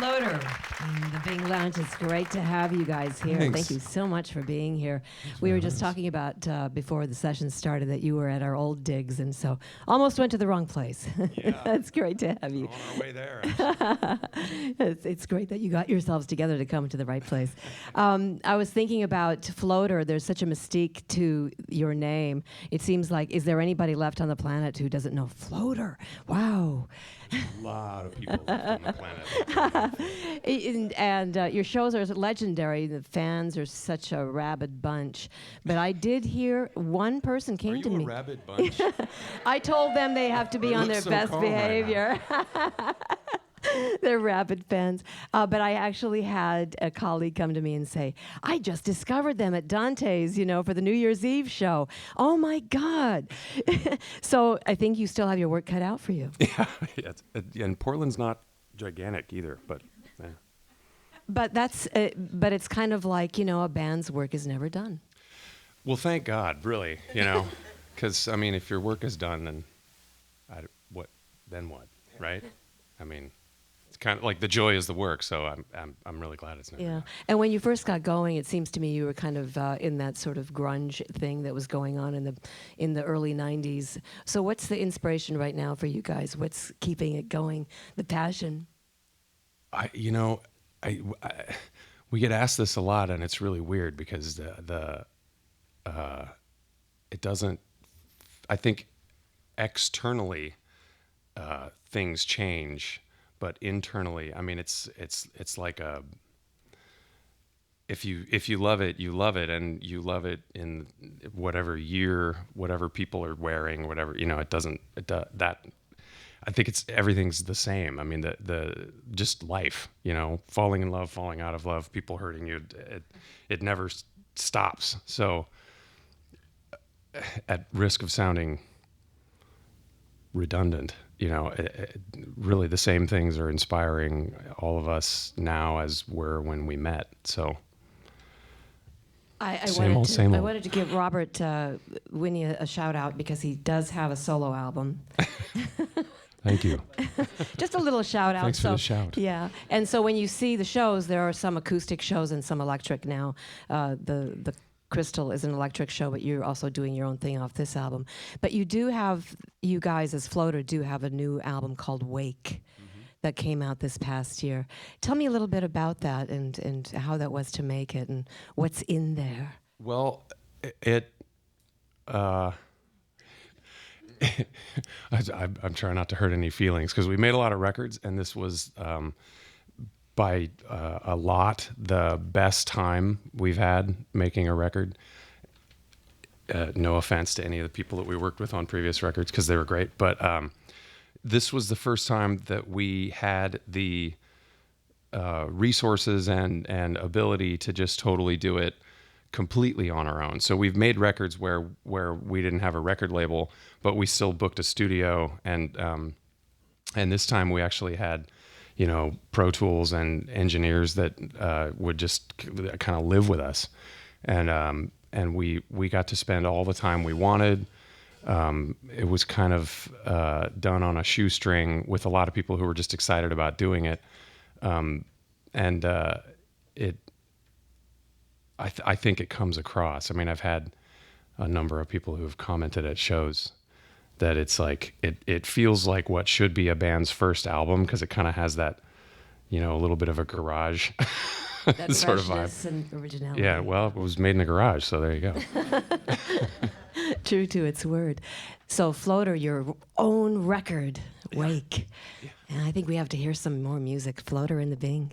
Floater in the Bing Lounge. It's great to have you guys here. Thanks. Thank you so much for being here. Thanks We for were having just us. talking about before the session started that you were at our old digs, and so almost went to the wrong place. Yeah. That's great to have you. On our way there. It's great that you got yourselves together to come to the right place. I was thinking about Floater. There's such a mystique to your name. It seems like, is there anybody left on the planet who doesn't know Floater? Wow. A lot of people left on the planet. And your shows are legendary. The fans are such a rabid bunch. But I did hear one person came to Are you me. a rabid bunch? I told them they have to be You on look their so best calm right now. behavior. They're rabid fans. But I actually had a colleague come to me and say, I just discovered them at Dante's, for the New Year's Eve show. Oh, my God. So I think you still have your work cut out for you. Yeah. And Portland's not gigantic either, but yeah. But but it's kind of like, a band's work is never done. Well, thank God, really, because if your work is done, then what, right? It's kind of like the joy is the work, so I'm really glad it's never done. And when you first got going, it seems to me you were kind of in that sort of grunge thing that was going on in the early 90s. So what's the inspiration right now for you guys? What's keeping it going? The passion? We get asked this a lot, and it's really weird because it doesn't. I think externally things change, but internally, it's like if you love it, you love it, and you love it in whatever year, whatever people are wearing, whatever that. I think everything's the same. The just life, falling in love, falling out of love, people hurting you, it never stops. So, at risk of sounding redundant, really the same things are inspiring all of us now as were when we met. So, I same old. wanted to give Robert Winnie a shout out because he does have a solo album. Thank you. Just a little shout out. Thanks for the shout. Yeah, and so when you see the shows, there are some acoustic shows and some electric now. The Crystal is an electric show, but you're also doing your own thing off this album. But you guys as Floater do have a new album called Wake that came out this past year. Tell me a little bit about that and how that was to make it and what's in there. Well, I'm trying not to hurt any feelings because we made a lot of records, and this was by a lot the best time we've had making a record. No offense to any of the people that we worked with on previous records because they were great, but this was the first time that we had the resources and ability to just totally do it completely on our own. So we've made records where we didn't have a record label, but we still booked a studio, and this time we actually had Pro Tools and engineers that would just kind of live with us, and we got to spend all the time we wanted. It was kind of done on a shoestring with a lot of people who were just excited about doing it, I think it comes across. I've had a number of people who have commented at shows that it's like it feels like what should be a band's first album because it kind of has that, a little bit of a garage That sort of freshness vibe. and originality. Yeah, well, it was made in a garage, so there you go. True to its word. So Floater, your own record, Wake. Yeah. And I think we have to hear some more music. Floater in the Bing.